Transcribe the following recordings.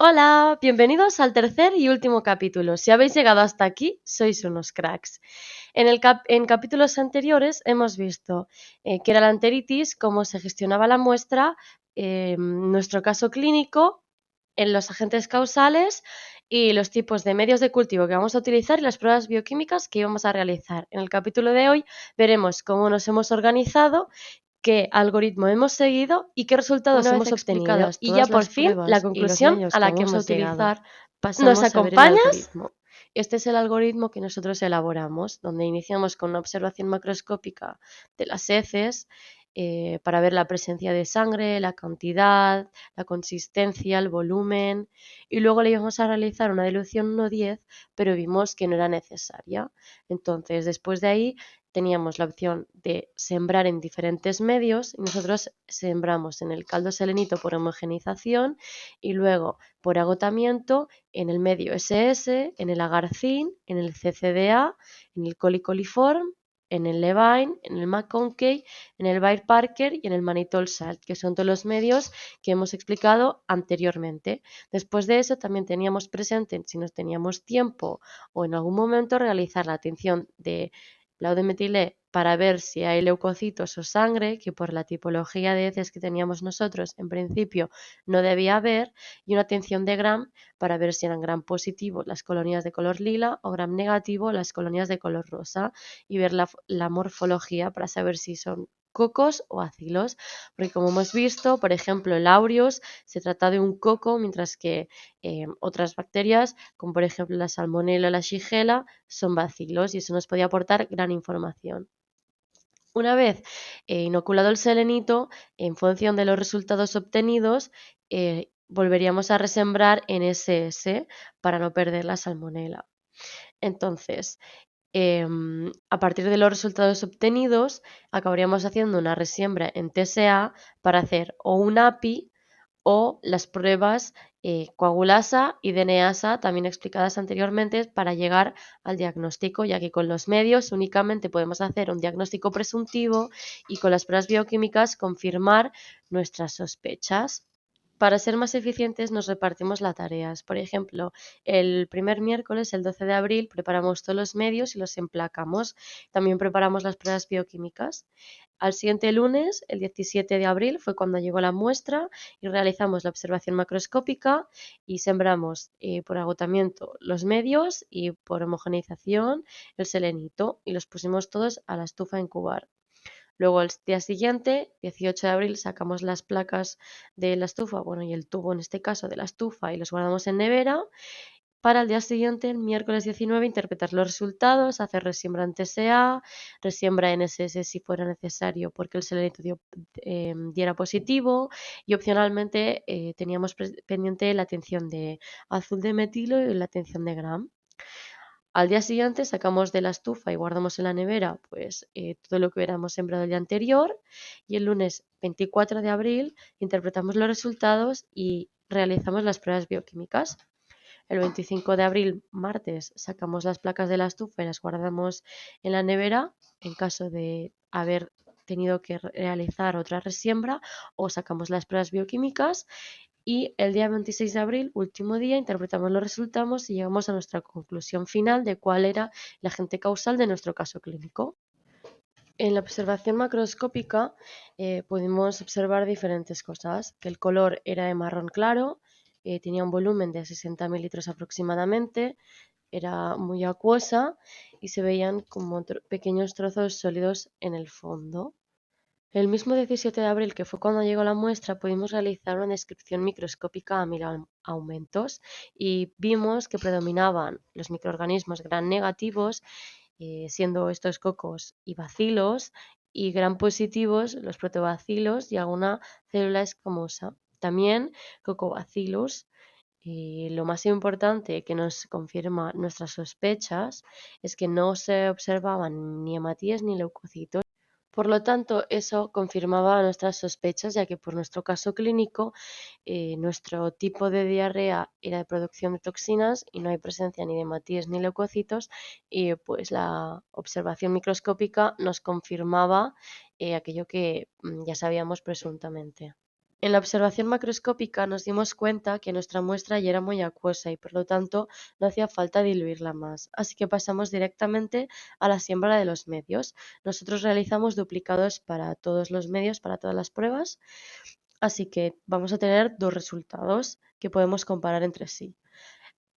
Hola, bienvenidos al tercer y último capítulo. Si habéis llegado hasta aquí, sois unos cracks. En capítulos anteriores hemos visto qué era la enteritis, cómo se gestionaba la muestra, nuestro caso clínico, en los agentes causales y los tipos de medios de cultivo que vamos a utilizar y las pruebas bioquímicas que íbamos a realizar. En el capítulo de hoy veremos cómo nos hemos organizado, qué algoritmo hemos seguido y qué resultados Una vez hemos obtenido. explicadas Y ya todas por las fin la pruebas y los conclusión medios a que la que vamos a hemos llegado. utilizar, ¿Nos pasamos a ver el acompañas? algoritmo. Este es el algoritmo que nosotros elaboramos, donde iniciamos con una observación macroscópica de las heces para ver la presencia de sangre, la cantidad, la consistencia, el volumen, y luego le íbamos a realizar una dilución 1:10, pero vimos que no era necesaria. Entonces, después de ahí teníamos la opción de sembrar en diferentes medios y nosotros sembramos en el caldo selenito por homogenización y luego por agotamiento en el medio SS, en el agarcín, en el CCDA, en el colicoliform, en el Levine, en el McConkey, en el Bayer Parker y en el Mannitol Salt, que son todos los medios que hemos explicado anteriormente. Después de eso también teníamos presente, si nos teníamos tiempo o en algún momento, realizar la tinción de laudometilé para ver si hay leucocitos o sangre, que por la tipología de heces que teníamos nosotros en principio no debía haber, y una tinción de Gram para ver si eran Gram positivo las colonias de color lila o Gram negativo las colonias de color rosa, y ver la morfología para saber si son cocos o acilos, porque como hemos visto, por ejemplo, el aureus se trata de un coco, mientras que otras bacterias, como por ejemplo la salmonella o la shigella, son bacilos, y eso nos podía aportar gran información. Una vez inoculado el selenito, en función de los resultados obtenidos, volveríamos a resembrar en SS para no perder la salmonela. Entonces, a partir de los resultados obtenidos, acabaríamos haciendo una resiembra en TSA para hacer o un API o las pruebas coagulasa y DNAsa, también explicadas anteriormente, para llegar al diagnóstico, ya que con los medios únicamente podemos hacer un diagnóstico presuntivo y con las pruebas bioquímicas confirmar nuestras sospechas. Para ser más eficientes nos repartimos las tareas. Por ejemplo, el primer miércoles, el 12 de abril, preparamos todos los medios y los emplacamos. También preparamos las pruebas bioquímicas. Al siguiente lunes, el 17 de abril, fue cuando llegó la muestra y realizamos la observación macroscópica y sembramos por agotamiento los medios y por homogeneización el selenito, y los pusimos todos a la estufa a incubar. Luego al día siguiente, 18 de abril, sacamos las placas de la estufa, bueno, y el tubo en este caso de la estufa, y los guardamos en nevera. Para el día siguiente, el miércoles 19, interpretar los resultados, hacer resiembra en TSA, resiembra en SS si fuera necesario porque el selenito diera positivo, y opcionalmente teníamos pendiente la tinción de azul de metilo y la tinción de Gram. Al día siguiente sacamos de la estufa y guardamos en la nevera pues todo lo que hubiéramos sembrado el día anterior, y el lunes 24 de abril interpretamos los resultados y realizamos las pruebas bioquímicas. El 25 de abril, martes, sacamos las placas de la estufa y las guardamos en la nevera en caso de haber tenido que realizar otra resiembra, o sacamos las pruebas bioquímicas, y el día 26 de abril, último día, interpretamos los resultados y llegamos a nuestra conclusión final de cuál era el agente causal de nuestro caso clínico. En la observación macroscópica pudimos observar diferentes cosas: que el color era de marrón claro, tenía un volumen de 60 mililitros aproximadamente, era muy acuosa y se veían como pequeños trozos sólidos en el fondo. El mismo 17 de abril, que fue cuando llegó la muestra, pudimos realizar una descripción microscópica a 1000 aumentos y vimos que predominaban los microorganismos gram negativos, siendo estos cocos y bacilos, y gram positivos los protobacilos y alguna célula escamosa. También cocobacillus. Y lo más importante que nos confirma nuestras sospechas es que no se observaban ni hematíes ni leucocitos. Por lo tanto, eso confirmaba nuestras sospechas, ya que por nuestro caso clínico, nuestro tipo de diarrea era de producción de toxinas y no hay presencia ni de hematíes ni leucocitos, y pues la observación microscópica nos confirmaba aquello que ya sabíamos presuntamente. En la observación macroscópica nos dimos cuenta que nuestra muestra ya era muy acuosa y por lo tanto no hacía falta diluirla más, así que pasamos directamente a la siembra de los medios. Nosotros realizamos duplicados para todos los medios, para todas las pruebas, así que vamos a tener dos resultados que podemos comparar entre sí.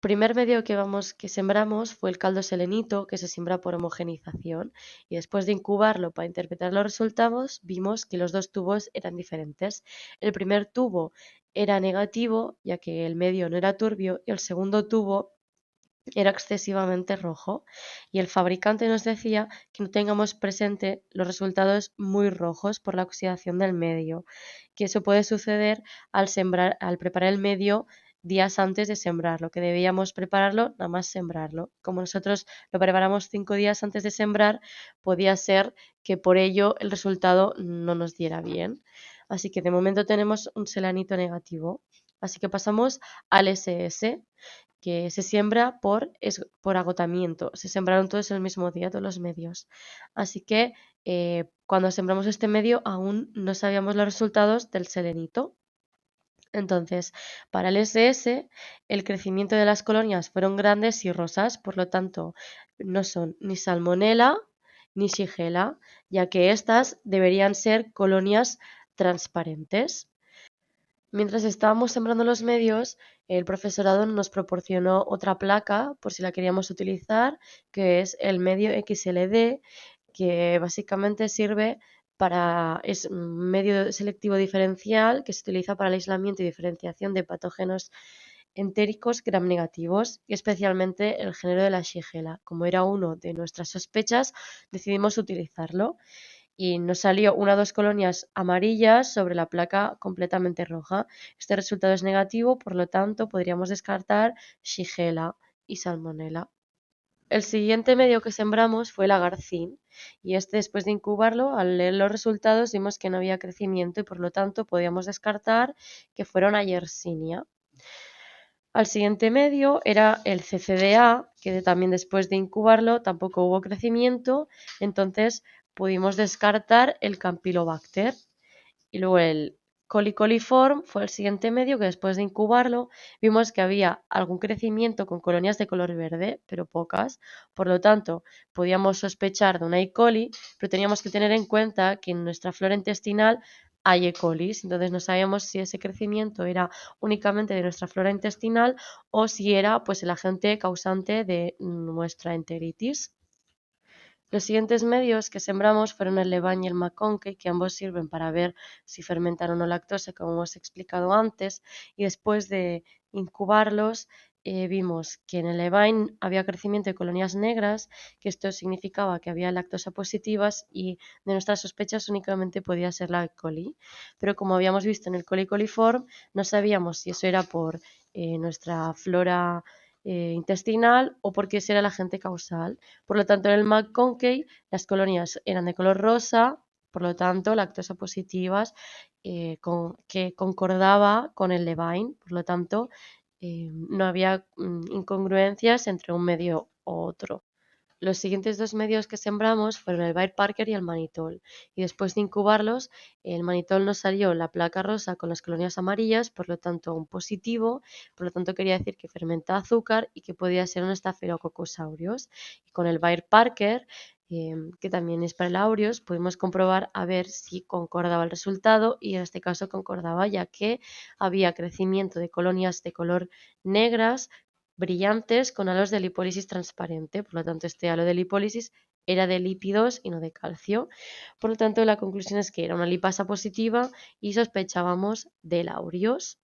Primer medio que sembramos fue el caldo selenito, que se siembra por homogenización, y después de incubarlo para interpretar los resultados, vimos que los dos tubos eran diferentes. El primer tubo era negativo, ya que el medio no era turbio, y el segundo tubo era excesivamente rojo, y el fabricante nos decía que no tengamos presente los resultados muy rojos por la oxidación del medio, que eso puede suceder al preparar el medio días antes de sembrarlo, que debíamos prepararlo nada más sembrarlo. Como nosotros lo preparamos 5 días antes de sembrar, podía ser que por ello el resultado no nos diera bien. Así que de momento tenemos un selenito negativo. Así que pasamos al SS, que se siembra por agotamiento. Se sembraron todos el mismo día, todos los medios. Así que cuando sembramos este medio aún no sabíamos los resultados del selenito. Entonces, para el SS, el crecimiento de las colonias fueron grandes y rosas, por lo tanto, no son ni salmonela ni shigella, ya que estas deberían ser colonias transparentes. Mientras estábamos sembrando los medios, el profesorado nos proporcionó otra placa por si la queríamos utilizar, que es el medio XLD, que básicamente es un medio selectivo diferencial que se utiliza para el aislamiento y diferenciación de patógenos entéricos gram negativos y especialmente el género de la Shigella. Como era uno de nuestras sospechas, decidimos utilizarlo y nos salió una o dos colonias amarillas sobre la placa completamente roja. Este resultado es negativo, por lo tanto podríamos descartar Shigella y Salmonella. El siguiente medio que sembramos fue el agarcín y después de incubarlo, al leer los resultados vimos que no había crecimiento y por lo tanto podíamos descartar que fuera una Yersinia. Al siguiente medio era el CCDA, que también después de incubarlo tampoco hubo crecimiento, entonces pudimos descartar el Campylobacter. Y luego el Colicoliform fue el siguiente medio que después de incubarlo vimos que había algún crecimiento con colonias de color verde, pero pocas. Por lo tanto, podíamos sospechar de una E. coli, pero teníamos que tener en cuenta que en nuestra flora intestinal hay E. coli, entonces no sabíamos si ese crecimiento era únicamente de nuestra flora intestinal o si era pues el agente causante de nuestra enteritis. Los siguientes medios que sembramos fueron el Levain y el McConkey, que ambos sirven para ver si fermentan o no lactosa, como hemos explicado antes, y después de incubarlos vimos que en el Levain había crecimiento de colonias negras, que esto significaba que había lactosa positivas y de nuestras sospechas únicamente podía ser la E. coli. Pero como habíamos visto en el coliform, no sabíamos si eso era por nuestra flora intestinal o porque ese era el agente causal. Por lo tanto, en el McConkey las colonias eran de color rosa, por lo tanto, lactosa positivas, que concordaba con el Levain. Por lo tanto, no había incongruencias entre un medio u otro. Los siguientes dos medios que sembramos fueron el Bayer Parker y el Manitol, y después de incubarlos, el Manitol nos salió la placa rosa con las colonias amarillas, por lo tanto un positivo, por lo tanto quería decir que fermenta azúcar y que podía ser un Staphylococcus aureus. Y con el Bayer Parker, que también es para el aureus, pudimos comprobar a ver si concordaba el resultado, y en este caso concordaba, ya que había crecimiento de colonias de color negras brillantes con halos de lipólisis transparente. Por lo tanto, este halo de lipólisis era de lípidos y no de calcio. Por lo tanto, la conclusión es que era una lipasa positiva y sospechábamos del aureus.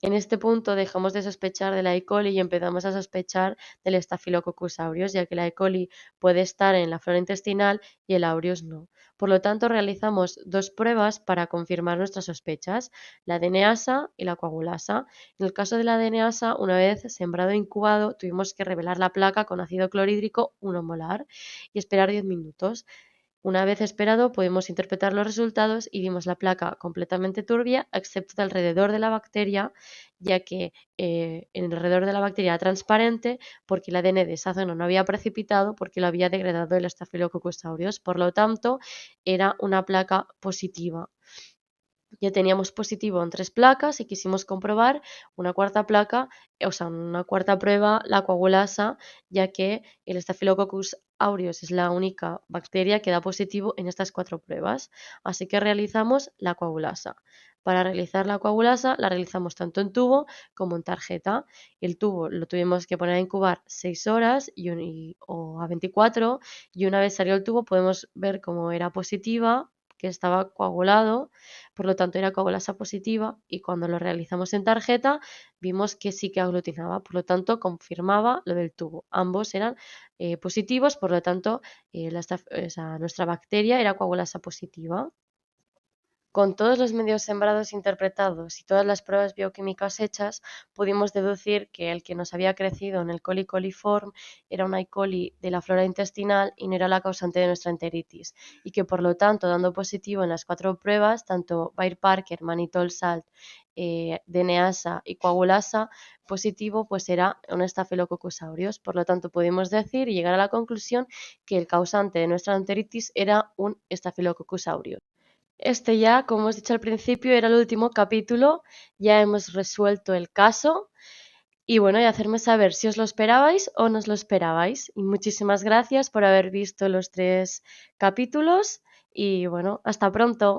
En este punto dejamos de sospechar de la E. coli y empezamos a sospechar del Staphylococcus aureus, ya que la E. coli puede estar en la flora intestinal y el aureus no. Por lo tanto, realizamos dos pruebas para confirmar nuestras sospechas, la DNasa y la coagulasa. En el caso de la DNasa, una vez sembrado e incubado, tuvimos que revelar la placa con ácido clorhídrico 1 molar y esperar 10 minutos. Una vez esperado, podemos interpretar los resultados y vimos la placa completamente turbia, excepto alrededor de la bacteria, ya que en alrededor de la bacteria era transparente porque el ADN de esa zona no había precipitado porque lo había degradado el Staphylococcus aureus. Por lo tanto, era una placa positiva. Ya teníamos positivo en 3 placas y quisimos comprobar una cuarta placa, o sea, una cuarta prueba, la coagulasa, ya que el Staphylococcus aureus es la única bacteria que da positivo en estas 4 pruebas. Así que realizamos la coagulasa. Para realizar la coagulasa la realizamos tanto en tubo como en tarjeta. El tubo lo tuvimos que poner a incubar 6 horas o a 24, y una vez salió el tubo podemos ver cómo era positiva, que estaba coagulado, por lo tanto era coagulasa positiva, y cuando lo realizamos en tarjeta vimos que sí que aglutinaba, por lo tanto confirmaba lo del tubo. Ambos eran positivos, por lo tanto nuestra bacteria era coagulasa positiva. Con todos los medios sembrados interpretados y todas las pruebas bioquímicas hechas, pudimos deducir que el que nos había crecido en el coli coliform era una E. coli de la flora intestinal y no era la causante de nuestra enteritis, y que por lo tanto, dando positivo en las 4 pruebas, tanto Bayer-Parker, mannitol salt, DNasa y coagulasa, positivo pues era un Staphylococcus aureus. Por lo tanto, pudimos decir y llegar a la conclusión que el causante de nuestra enteritis era un Staphylococcus aureus. Este ya, como os he dicho al principio, era el último capítulo. Ya hemos resuelto el caso. Y bueno, y hacerme saber si os lo esperabais o no os lo esperabais. Y muchísimas gracias por haber visto los 3 capítulos. Y bueno, hasta pronto.